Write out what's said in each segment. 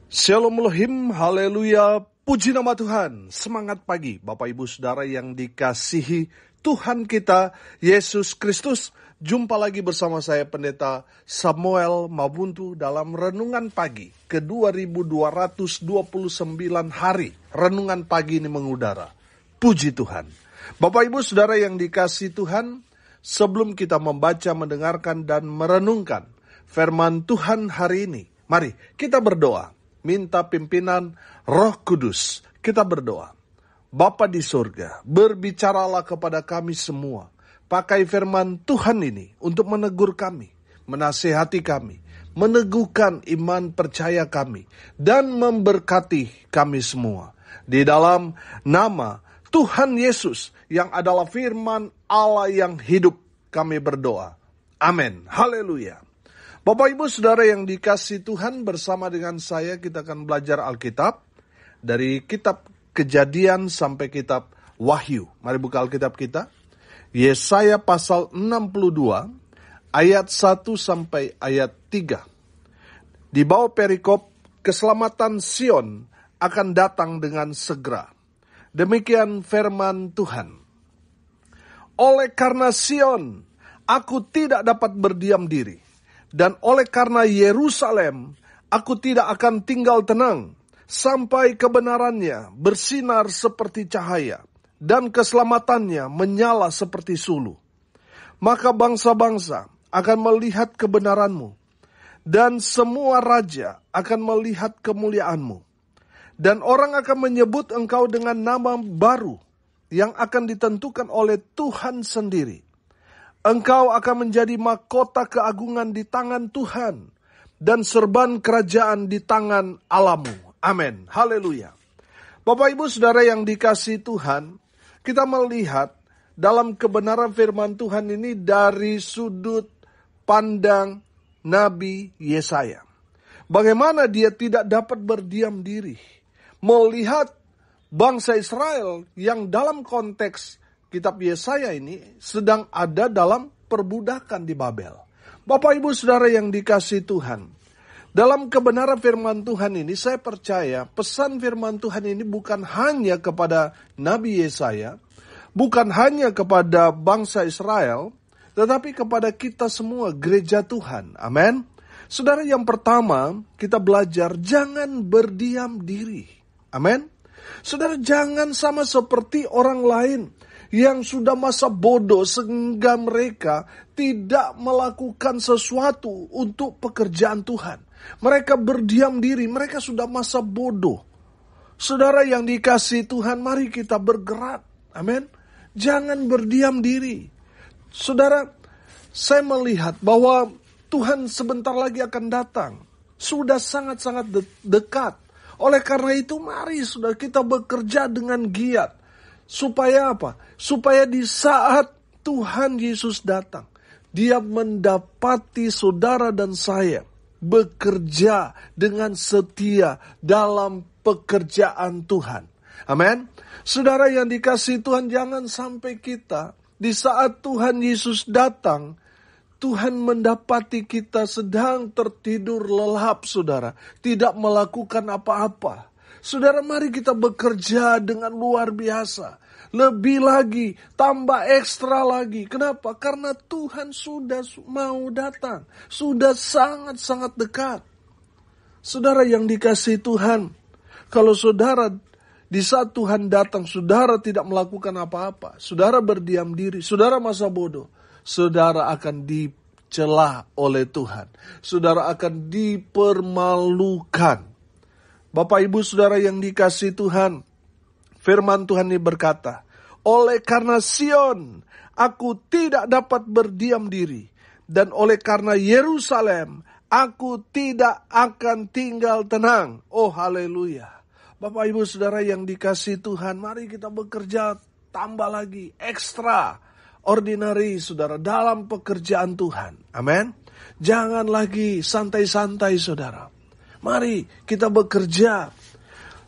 Shalom Elohim, haleluya, puji nama Tuhan. Semangat pagi Bapak Ibu Saudara yang dikasihi Tuhan kita Yesus Kristus. Jumpa lagi bersama saya Pendeta Samuel Mabuntu dalam Renungan Pagi ke 2229 hari. Renungan pagi ini mengudara. Puji Tuhan. Bapak Ibu Saudara yang dikasihi Tuhan, sebelum kita membaca, mendengarkan, dan merenungkan firman Tuhan hari ini, mari kita berdoa. Minta pimpinan Roh Kudus. Kita berdoa. Bapa di surga, berbicaralah kepada kami semua. Pakai firman Tuhan ini untuk menegur kami, menasihati kami, meneguhkan iman percaya kami, dan memberkati kami semua. Di dalam nama Tuhan Yesus yang adalah firman Allah yang hidup, kami berdoa. Amin. Haleluya. Bapak Ibu Saudara yang dikasihi Tuhan, bersama dengan saya kita akan belajar Alkitab dari kitab Kejadian sampai kitab Wahyu. Mari buka Alkitab kita. Yesaya pasal 62 ayat 1 sampai ayat 3. Di bawah perikop, keselamatan Sion akan datang dengan segera. Demikian firman Tuhan. Oleh karena Sion, aku tidak dapat berdiam diri. Dan oleh karena Yerusalem, aku tidak akan tinggal tenang, sampai kebenarannya bersinar seperti cahaya, dan keselamatannya menyala seperti sulu. Maka bangsa-bangsa akan melihat kebenaranmu, dan semua raja akan melihat kemuliaanmu. Dan orang akan menyebut engkau dengan nama baru, yang akan ditentukan oleh Tuhan sendiri. Engkau akan menjadi mahkota keagungan di tangan Tuhan, dan serban kerajaan di tangan Allahmu. Amin. Haleluya. Bapak Ibu Saudara yang dikasihi Tuhan, kita melihat dalam kebenaran firman Tuhan ini dari sudut pandang Nabi Yesaya. Bagaimana dia tidak dapat berdiam diri melihat bangsa Israel yang dalam konteks kitab Yesaya ini sedang ada dalam perbudakan di Babel. Bapak Ibu Saudara yang dikasihi Tuhan, dalam kebenaran firman Tuhan ini saya percaya pesan firman Tuhan ini bukan hanya kepada Nabi Yesaya, bukan hanya kepada bangsa Israel, tetapi kepada kita semua gereja Tuhan. Amin. Saudara, yang pertama kita belajar jangan berdiam diri. Amin. Saudara, jangan sama seperti orang lain yang sudah masa bodoh sehingga mereka tidak melakukan sesuatu untuk pekerjaan Tuhan. Mereka berdiam diri, mereka sudah masa bodoh. Saudara yang dikasihi Tuhan, mari kita bergerak. Amin. Jangan berdiam diri. Saudara, saya melihat bahwa Tuhan sebentar lagi akan datang. Sudah sangat-sangat dekat. Oleh karena itu, mari saudara kita bekerja dengan giat. Supaya apa? Supaya di saat Tuhan Yesus datang, Dia mendapati saudara dan saya bekerja dengan setia dalam pekerjaan Tuhan. Amin. Saudara yang dikasihi Tuhan, jangan sampai kita di saat Tuhan Yesus datang, Tuhan mendapati kita sedang tertidur lelap, saudara, tidak melakukan apa-apa. Saudara, mari kita bekerja dengan luar biasa. Lebih lagi, tambah ekstra lagi. Kenapa? Karena Tuhan sudah mau datang. Sudah sangat-sangat dekat. Saudara yang dikasihi Tuhan, kalau saudara di saat Tuhan datang, saudara tidak melakukan apa-apa, saudara berdiam diri, saudara masa bodoh, saudara akan dicela oleh Tuhan. Saudara akan dipermalukan. Bapak Ibu Saudara yang dikasihi Tuhan, firman Tuhan ini berkata, oleh karena Sion, aku tidak dapat berdiam diri. Dan oleh karena Yerusalem, aku tidak akan tinggal tenang. Oh haleluya. Bapak Ibu Saudara yang dikasihi Tuhan, mari kita bekerja tambah lagi, ekstra, ordinary saudara, dalam pekerjaan Tuhan. Amin. Jangan lagi santai-santai saudara. Mari kita bekerja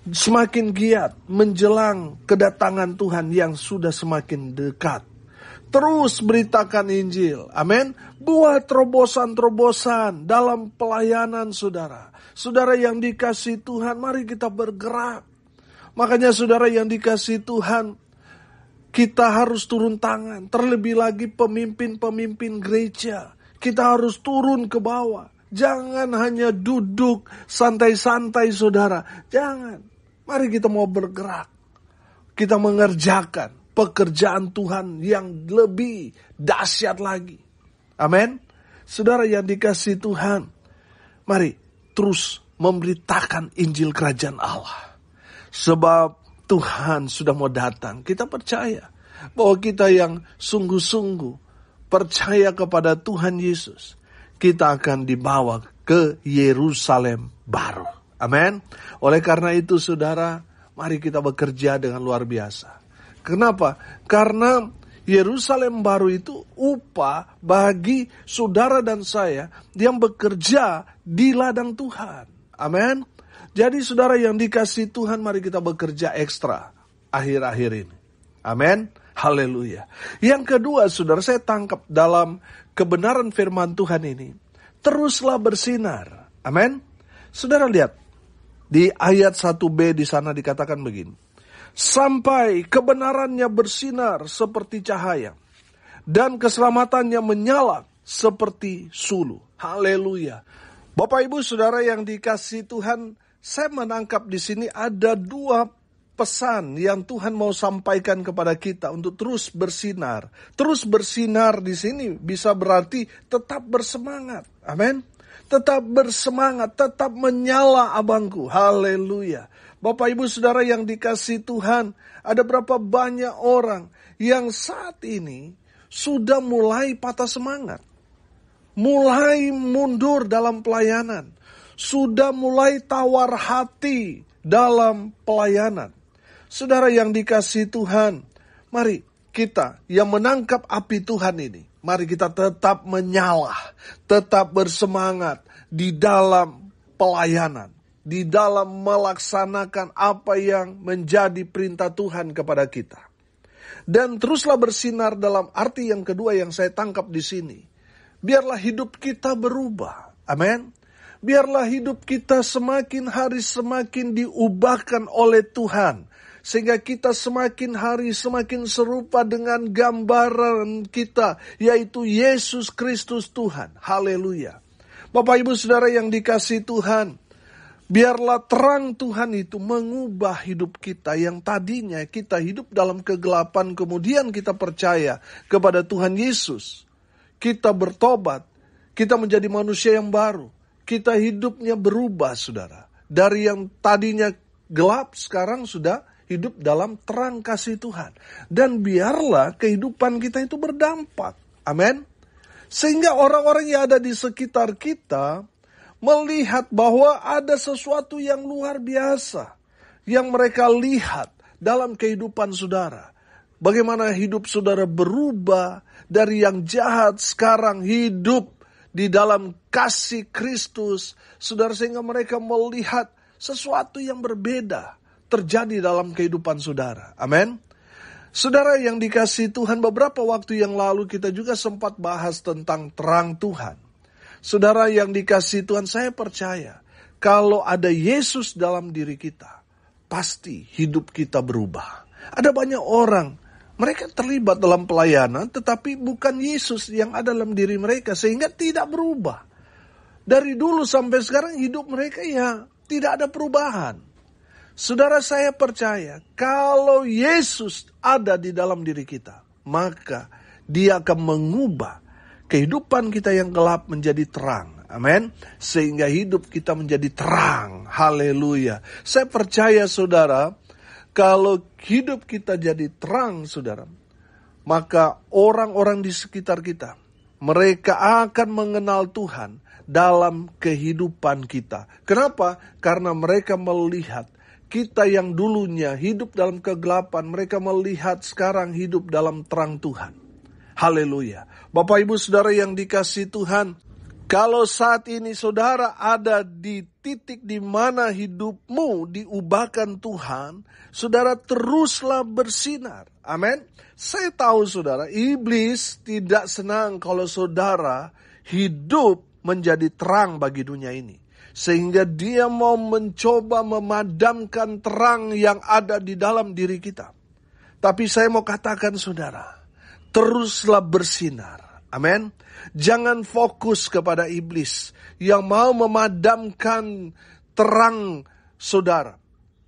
semakin giat menjelang kedatangan Tuhan yang sudah semakin dekat. Terus beritakan Injil. Amin. Buat terobosan-terobosan dalam pelayanan saudara. Saudara yang dikasihi Tuhan, mari kita bergerak. Makanya saudara yang dikasihi Tuhan, kita harus turun tangan. Terlebih lagi pemimpin-pemimpin gereja. Kita harus turun ke bawah. Jangan hanya duduk santai-santai saudara. Jangan. Mari kita mau bergerak. Kita mengerjakan pekerjaan Tuhan yang lebih dahsyat lagi. Amin. Saudara yang dikasihi Tuhan, mari terus memberitakan Injil Kerajaan Allah. Sebab Tuhan sudah mau datang. Kita percaya bahwa kita yang sungguh-sungguh percaya kepada Tuhan Yesus, kita akan dibawa ke Yerusalem baru. Amin. Oleh karena itu saudara, mari kita bekerja dengan luar biasa. Kenapa? Karena Yerusalem baru itu upah bagi saudara dan saya yang bekerja di ladang Tuhan. Amin. Jadi saudara yang dikasihi Tuhan, mari kita bekerja ekstra akhir-akhir ini. Amin. Haleluya. Yang kedua saudara, saya tangkap dalam kebenaran firman Tuhan ini. Teruslah bersinar. Amin. Saudara lihat. Di ayat 1b di sana dikatakan begini. Sampai kebenarannya bersinar seperti cahaya. Dan keselamatannya menyala seperti sulu. Haleluya. Bapak ibu saudara yang dikasihi Tuhan, saya menangkap di sini ada dua pesan yang Tuhan mau sampaikan kepada kita untuk terus bersinar. Terus bersinar di sini bisa berarti tetap bersemangat. Amin. Tetap bersemangat, tetap menyala abangku. Haleluya. Bapak ibu saudara yang dikasihi Tuhan, ada berapa banyak orang yang saat ini sudah mulai patah semangat. Mulai mundur dalam pelayanan. Sudah mulai tawar hati dalam pelayanan. Saudara yang dikasihi Tuhan, mari kita yang menangkap api Tuhan ini, mari kita tetap menyala, tetap bersemangat di dalam pelayanan, di dalam melaksanakan apa yang menjadi perintah Tuhan kepada kita. Dan teruslah bersinar dalam arti yang kedua yang saya tangkap di sini. Biarlah hidup kita berubah. Amin. Biarlah hidup kita semakin hari semakin diubahkan oleh Tuhan. Sehingga kita semakin hari semakin serupa dengan gambaran kita, yaitu Yesus Kristus Tuhan. Haleluya. Bapak ibu saudara yang dikasihi Tuhan, biarlah terang Tuhan itu mengubah hidup kita yang tadinya kita hidup dalam kegelapan, kemudian kita percaya kepada Tuhan Yesus. Kita bertobat, kita menjadi manusia yang baru. Kita hidupnya berubah saudara. Dari yang tadinya gelap sekarang sudah hidup dalam terang kasih Tuhan. Dan biarlah kehidupan kita itu berdampak. Amin. Sehingga orang-orang yang ada di sekitar kita melihat bahwa ada sesuatu yang luar biasa yang mereka lihat dalam kehidupan saudara. Bagaimana hidup saudara berubah dari yang jahat sekarang hidup di dalam kasih Kristus. Saudara, sehingga mereka melihat sesuatu yang berbeda terjadi dalam kehidupan saudara. Amin. Saudara yang dikasihi Tuhan, beberapa waktu yang lalu kita juga sempat bahas tentang terang Tuhan. Saudara yang dikasihi Tuhan, saya percaya kalau ada Yesus dalam diri kita, pasti hidup kita berubah. Ada banyak orang, mereka terlibat dalam pelayanan, tetapi bukan Yesus yang ada dalam diri mereka, sehingga tidak berubah. Dari dulu sampai sekarang hidup mereka ya tidak ada perubahan. Saudara, saya percaya kalau Yesus ada di dalam diri kita, maka Dia akan mengubah kehidupan kita yang gelap menjadi terang. Amin. Sehingga hidup kita menjadi terang. Haleluya. Saya percaya saudara, kalau hidup kita jadi terang saudara, maka orang-orang di sekitar kita, mereka akan mengenal Tuhan dalam kehidupan kita. Kenapa? Karena mereka melihat kita yang dulunya hidup dalam kegelapan, mereka melihat sekarang hidup dalam terang Tuhan. Haleluya. Bapak ibu saudara yang dikasihi Tuhan, Kalau saat ini saudara ada di titik di mana hidupmu diubahkan Tuhan, saudara teruslah bersinar. Amin. Saya tahu saudara, iblis tidak senang kalau saudara hidup menjadi terang bagi dunia ini. Sehingga dia mau mencoba memadamkan terang yang ada di dalam diri kita. Tapi saya mau katakan saudara, teruslah bersinar. Amin. Jangan fokus kepada iblis yang mau memadamkan terang saudara.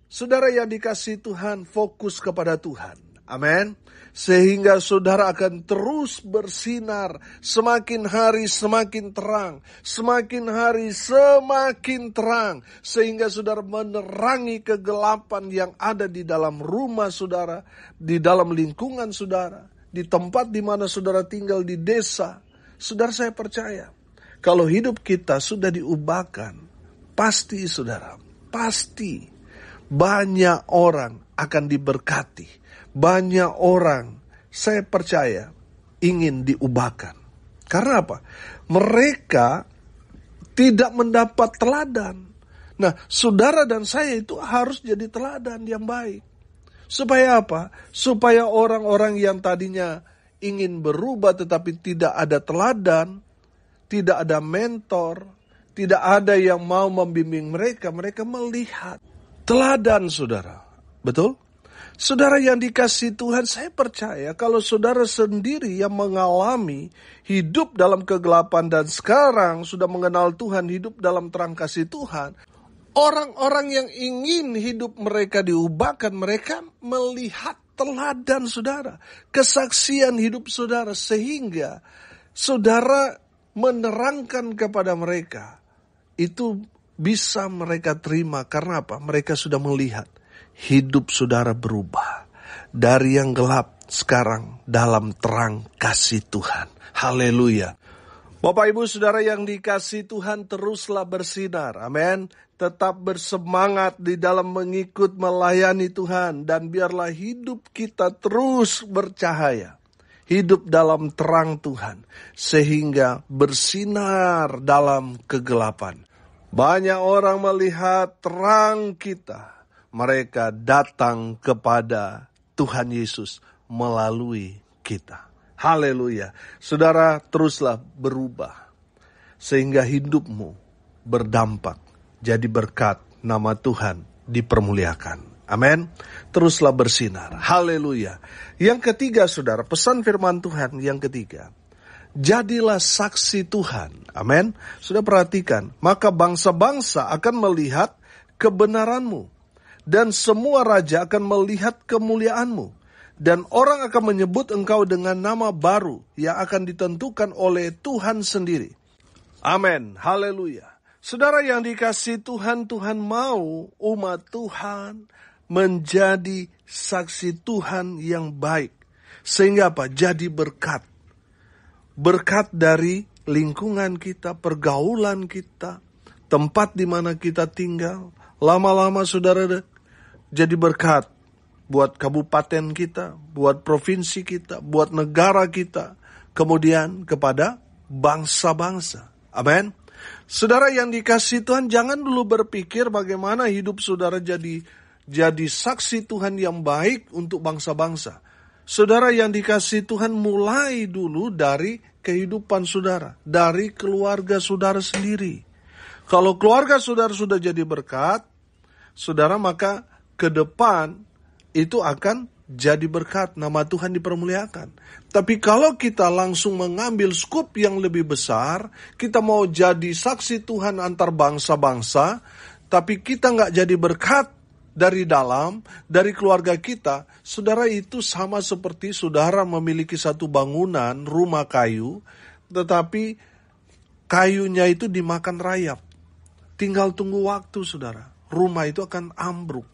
Saudara yang dikasihi Tuhan, fokus kepada Tuhan. Amin. Sehingga saudara akan terus bersinar. Semakin hari semakin terang. Semakin hari semakin terang. Sehingga saudara menerangi kegelapan yang ada di dalam rumah saudara. Di dalam lingkungan saudara. Di tempat di mana saudara tinggal, di desa. Saudara, saya percaya, kalau hidup kita sudah diubahkan, pasti saudara, pasti banyak orang akan diberkati. Banyak orang, saya percaya, ingin diubahkan. Karena apa? Mereka tidak mendapat teladan. Nah, saudara dan saya itu harus jadi teladan yang baik. Supaya apa? Supaya orang-orang yang tadinya ingin berubah tetapi tidak ada teladan, tidak ada mentor, tidak ada yang mau membimbing mereka, mereka melihat teladan saudara. Betul? Saudara yang dikasihi Tuhan, saya percaya kalau saudara sendiri yang mengalami hidup dalam kegelapan dan sekarang sudah mengenal Tuhan, hidup dalam terang kasih Tuhan, orang-orang yang ingin hidup mereka diubahkan, mereka melihat teladan saudara, kesaksian hidup saudara, sehingga saudara menerangkan kepada mereka. Itu bisa mereka terima, karena apa? Mereka sudah melihat hidup saudara berubah. Dari yang gelap sekarang dalam terang kasih Tuhan. Haleluya. Bapak Ibu Saudara yang dikasihi Tuhan, teruslah bersinar. Amin. Tetap bersemangat di dalam mengikut melayani Tuhan. Dan biarlah hidup kita terus bercahaya. Hidup dalam terang Tuhan. Sehingga bersinar dalam kegelapan. Banyak orang melihat terang kita. Mereka datang kepada Tuhan Yesus melalui kita. Haleluya. Saudara, teruslah berubah. Sehingga hidupmu berdampak. Jadi berkat, nama Tuhan dipermuliakan. Amin. Teruslah bersinar. Haleluya. Yang ketiga saudara, pesan firman Tuhan yang ketiga. Jadilah saksi Tuhan. Amin. Sudah perhatikan. Maka bangsa-bangsa akan melihat kebenaranmu. Dan semua raja akan melihat kemuliaanmu. Dan orang akan menyebut engkau dengan nama baru yang akan ditentukan oleh Tuhan sendiri. Amin. Haleluya. Saudara yang dikasihi Tuhan, Tuhan mau umat Tuhan menjadi saksi Tuhan yang baik. Sehingga apa? Jadi berkat. Berkat dari lingkungan kita, pergaulan kita, tempat di mana kita tinggal. Lama-lama saudara jadi berkat. Buat kabupaten kita, buat provinsi kita, buat negara kita, kemudian kepada bangsa-bangsa. Amin. Saudara yang dikasihi Tuhan, jangan dulu berpikir bagaimana hidup saudara jadi saksi Tuhan yang baik untuk bangsa-bangsa. Saudara yang dikasihi Tuhan, mulai dulu dari kehidupan saudara, dari keluarga saudara sendiri. Kalau keluarga saudara sudah jadi berkat, saudara, maka ke depan itu akan jadi berkat, nama Tuhan dipermuliakan. Tapi kalau kita langsung mengambil skup yang lebih besar, kita mau jadi saksi Tuhan antar bangsa-bangsa, tapi kita nggak jadi berkat dari dalam, dari keluarga kita, saudara, itu sama seperti saudara memiliki satu bangunan, rumah kayu, tetapi kayunya itu dimakan rayap. Tinggal tunggu waktu saudara, rumah itu akan ambruk.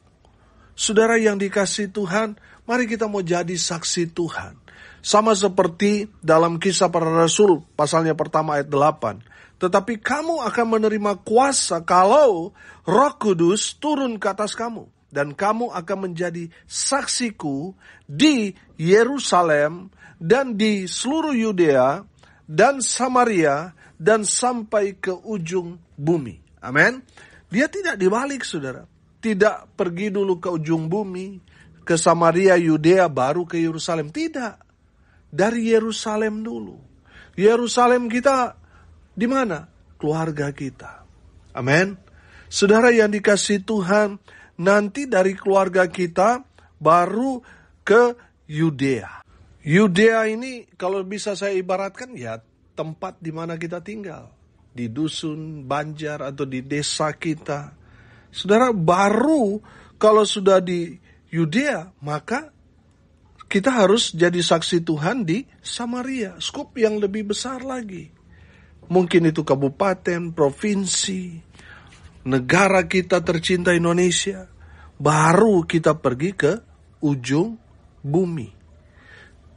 Saudara yang dikasihi Tuhan, mari kita mau jadi saksi Tuhan. Sama seperti dalam Kisah Para Rasul, pasalnya pertama ayat 8. Tetapi kamu akan menerima kuasa kalau Roh Kudus turun ke atas kamu. Dan kamu akan menjadi saksiku di Yerusalem dan di seluruh Yudea dan Samaria dan sampai ke ujung bumi. Amin. Dia tidak dibalik, saudara. Tidak pergi dulu ke ujung bumi, ke Samaria, Yudea, baru ke Yerusalem. Tidak. Dari Yerusalem dulu. Yerusalem kita di mana? Keluarga kita. Amin. Saudara yang dikasihi Tuhan, nanti dari keluarga kita baru ke Yudea. Yudea ini kalau bisa saya ibaratkan ya tempat di mana kita tinggal. Di dusun, banjar, atau di desa kita. Saudara, baru kalau sudah di Yudea, maka kita harus jadi saksi Tuhan di Samaria. Skop yang lebih besar lagi. Mungkin itu kabupaten, provinsi, negara kita tercinta Indonesia. Baru kita pergi ke ujung bumi.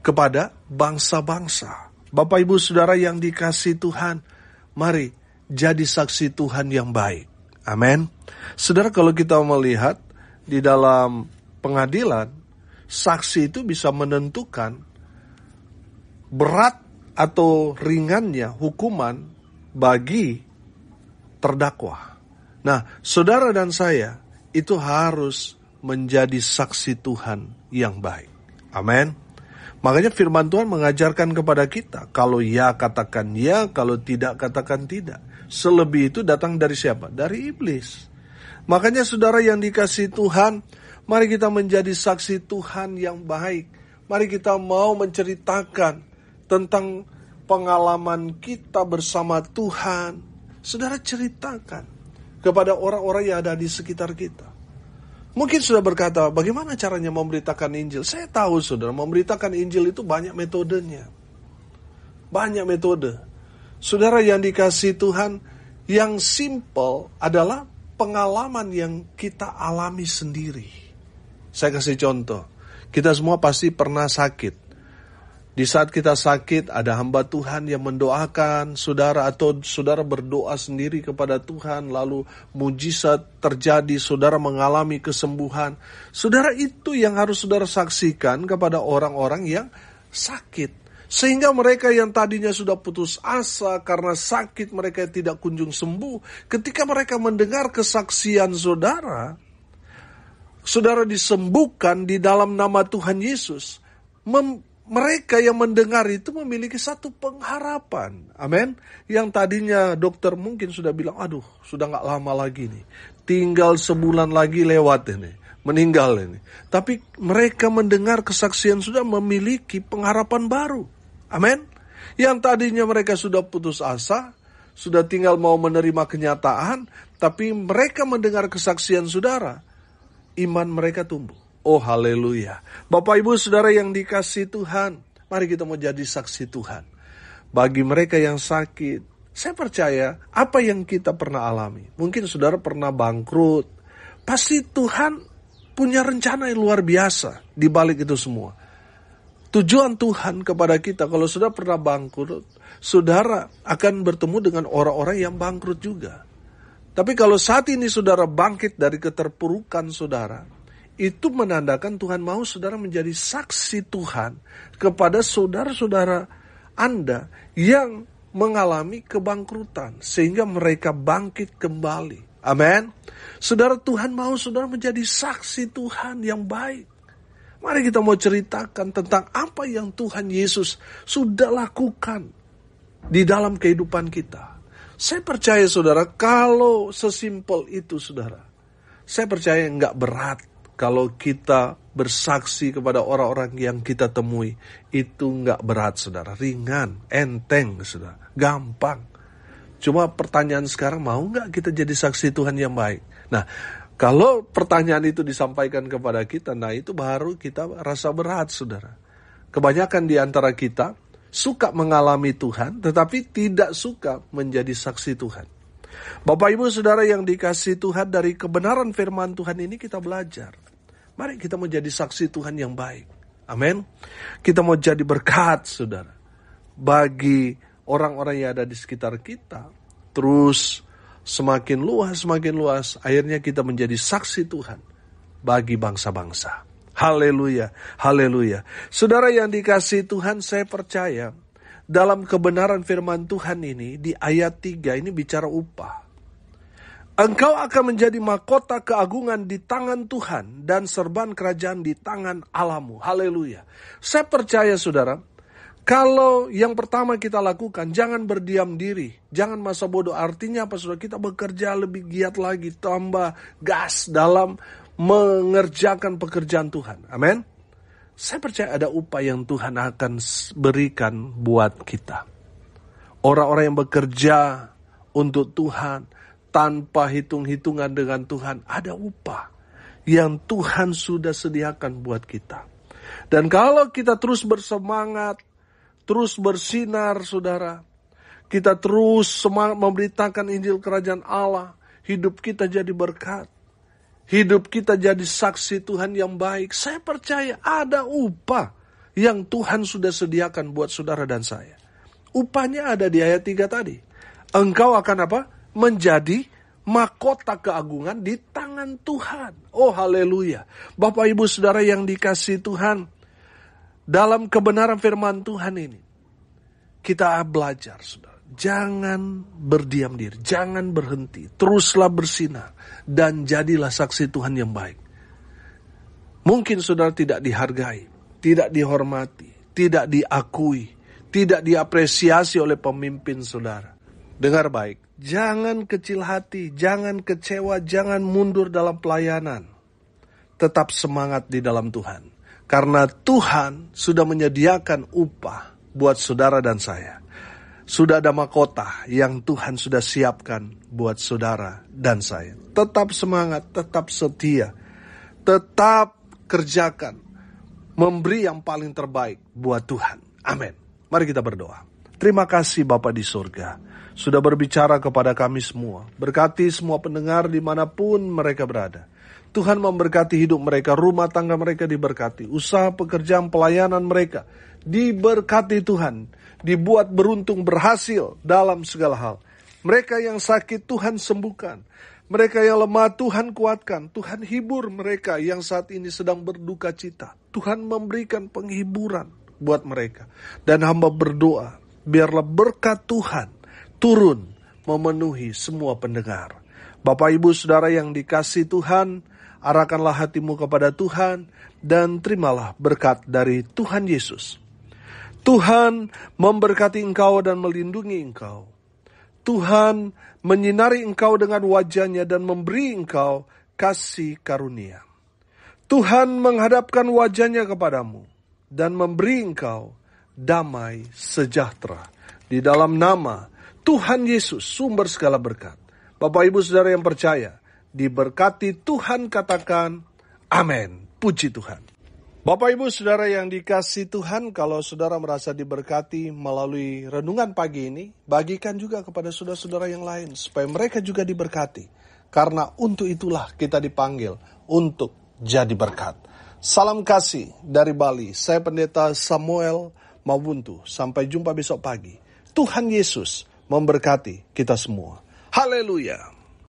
Kepada bangsa-bangsa. Bapak Ibu Saudara yang dikasihi Tuhan, mari jadi saksi Tuhan yang baik. Amin. Saudara, kalau kita melihat di dalam pengadilan, saksi itu bisa menentukan berat atau ringannya hukuman bagi terdakwa. Nah, saudara dan saya itu harus menjadi saksi Tuhan yang baik. Amin. Makanya firman Tuhan mengajarkan kepada kita, kalau ya katakan ya, kalau tidak katakan tidak. Selebih itu datang dari siapa? Dari iblis. Makanya saudara yang dikasihi Tuhan, mari kita menjadi saksi Tuhan yang baik. Mari kita mau menceritakan tentang pengalaman kita bersama Tuhan. Saudara ceritakan kepada orang-orang yang ada di sekitar kita. Mungkin sudah berkata, bagaimana caranya memberitakan Injil? Saya tahu saudara, memberitakan Injil itu banyak metodenya. Banyak metode. Saudara yang dikasihi Tuhan, yang simple adalah pengalaman yang kita alami sendiri. Saya kasih contoh. Kita semua pasti pernah sakit. Di saat kita sakit, ada hamba Tuhan yang mendoakan saudara, atau saudara berdoa sendiri kepada Tuhan, lalu mujizat terjadi, saudara mengalami kesembuhan. Saudara, itu yang harus saudara saksikan kepada orang-orang yang sakit. Sehingga mereka yang tadinya sudah putus asa karena sakit mereka tidak kunjung sembuh, ketika mereka mendengar kesaksian saudara, saudara disembuhkan di dalam nama Tuhan Yesus, mereka yang mendengar itu memiliki satu pengharapan. Amin. Yang tadinya dokter mungkin sudah bilang, aduh sudah gak lama lagi nih. Tinggal sebulan lagi lewat ini. Meninggal ini. Tapi mereka mendengar kesaksian sudah memiliki pengharapan baru. Amin. Yang tadinya mereka sudah putus asa. Sudah tinggal mau menerima kenyataan. Tapi mereka mendengar kesaksian saudara. Iman mereka tumbuh. Oh haleluya. Bapak Ibu Saudara yang dikasihi Tuhan, mari kita mau jadi saksi Tuhan. Bagi mereka yang sakit, saya percaya apa yang kita pernah alami. Mungkin saudara pernah bangkrut. Pasti Tuhan punya rencana yang luar biasa di balik itu semua. Tujuan Tuhan kepada kita, kalau saudara pernah bangkrut, saudara akan bertemu dengan orang-orang yang bangkrut juga. Tapi kalau saat ini saudara bangkit dari keterpurukan saudara, itu menandakan Tuhan mau saudara menjadi saksi Tuhan kepada saudara-saudara Anda yang mengalami kebangkrutan, sehingga mereka bangkit kembali. Amin. Saudara, Tuhan mau saudara menjadi saksi Tuhan yang baik. Mari kita mau ceritakan tentang apa yang Tuhan Yesus sudah lakukan di dalam kehidupan kita. Saya percaya saudara, kalau sesimpel itu saudara, saya percaya enggak berat. Kalau kita bersaksi kepada orang-orang yang kita temui, itu enggak berat saudara, ringan, enteng saudara, gampang. Cuma pertanyaan sekarang, mau enggak kita jadi saksi Tuhan yang baik? Nah, kalau pertanyaan itu disampaikan kepada kita, nah itu baru kita rasa berat saudara. Kebanyakan di antara kita suka mengalami Tuhan, tetapi tidak suka menjadi saksi Tuhan. Bapak Ibu Saudara yang dikasihi Tuhan, dari kebenaran firman Tuhan ini kita belajar. Mari kita mau jadi saksi Tuhan yang baik. Amin. Kita mau jadi berkat saudara bagi orang-orang yang ada di sekitar kita. Terus semakin luas, akhirnya kita menjadi saksi Tuhan bagi bangsa-bangsa. Haleluya, haleluya. Saudara yang dikasihi Tuhan, saya percaya dalam kebenaran firman Tuhan ini, di ayat 3 ini bicara upah. Engkau akan menjadi mahkota keagungan di tangan Tuhan dan serban kerajaan di tangan Allahmu. Haleluya. Saya percaya saudara, kalau yang pertama kita lakukan, jangan berdiam diri. Jangan masa bodoh. Artinya apa saudara? Kita bekerja lebih giat lagi. Tambah gas dalam mengerjakan pekerjaan Tuhan. Amin. Saya percaya ada upah yang Tuhan akan berikan buat kita. Orang-orang yang bekerja untuk Tuhan, tanpa hitung-hitungan dengan Tuhan, ada upah yang Tuhan sudah sediakan buat kita. Dan kalau kita terus bersemangat, terus bersinar saudara, kita terus semangat memberitakan Injil Kerajaan Allah, hidup kita jadi berkat, hidup kita jadi saksi Tuhan yang baik. Saya percaya ada upah yang Tuhan sudah sediakan buat saudara dan saya. Upahnya ada di ayat 3 tadi. Engkau akan apa? Menjadi mahkota keagungan di tangan Tuhan. Oh haleluya. Bapak ibu saudara yang dikasihi Tuhan, dalam kebenaran firman Tuhan ini, kita belajar, saudara. Jangan berdiam diri, jangan berhenti. Teruslah bersinar dan jadilah saksi Tuhan yang baik. Mungkin saudara tidak dihargai, tidak dihormati, tidak diakui, tidak diapresiasi oleh pemimpin saudara. Dengar baik, jangan kecil hati, jangan kecewa, jangan mundur dalam pelayanan. Tetap semangat di dalam Tuhan. Karena Tuhan sudah menyediakan upah buat saudara dan saya. Sudah ada mahkota yang Tuhan sudah siapkan buat saudara dan saya. Tetap semangat, tetap setia, tetap kerjakan. Memberi yang paling terbaik buat Tuhan. Amin. Mari kita berdoa. Terima kasih Bapa di surga. Sudah berbicara kepada kami semua. Berkati semua pendengar dimanapun mereka berada. Tuhan memberkati hidup mereka, rumah tangga mereka diberkati, usaha pekerjaan pelayanan mereka diberkati Tuhan, dibuat beruntung berhasil dalam segala hal. Mereka yang sakit Tuhan sembuhkan, mereka yang lemah Tuhan kuatkan, Tuhan hibur mereka yang saat ini sedang berduka cita. Tuhan memberikan penghiburan buat mereka. Dan hamba berdoa, biarlah berkat Tuhan turun memenuhi semua pendengar. Bapak ibu saudara yang dikasihi Tuhan, arahkanlah hatimu kepada Tuhan dan terimalah berkat dari Tuhan Yesus. Tuhan memberkati engkau dan melindungi engkau. Tuhan menyinari engkau dengan wajah-Nya dan memberi engkau kasih karunia. Tuhan menghadapkan wajah-Nya kepadamu dan memberi engkau damai sejahtera. Di dalam nama Tuhan Yesus, sumber segala berkat. Bapak ibu saudara yang percaya, diberkati Tuhan, katakan amin. Puji Tuhan. Bapak ibu saudara yang dikasihi Tuhan, kalau saudara merasa diberkati melalui renungan pagi ini, bagikan juga kepada saudara-saudara yang lain supaya mereka juga diberkati. Karena untuk itulah kita dipanggil untuk jadi berkat. Salam kasih dari Bali. Saya Pendeta Samuel Mawuntu. Sampai jumpa besok pagi. Tuhan Yesus memberkati kita semua. Haleluya.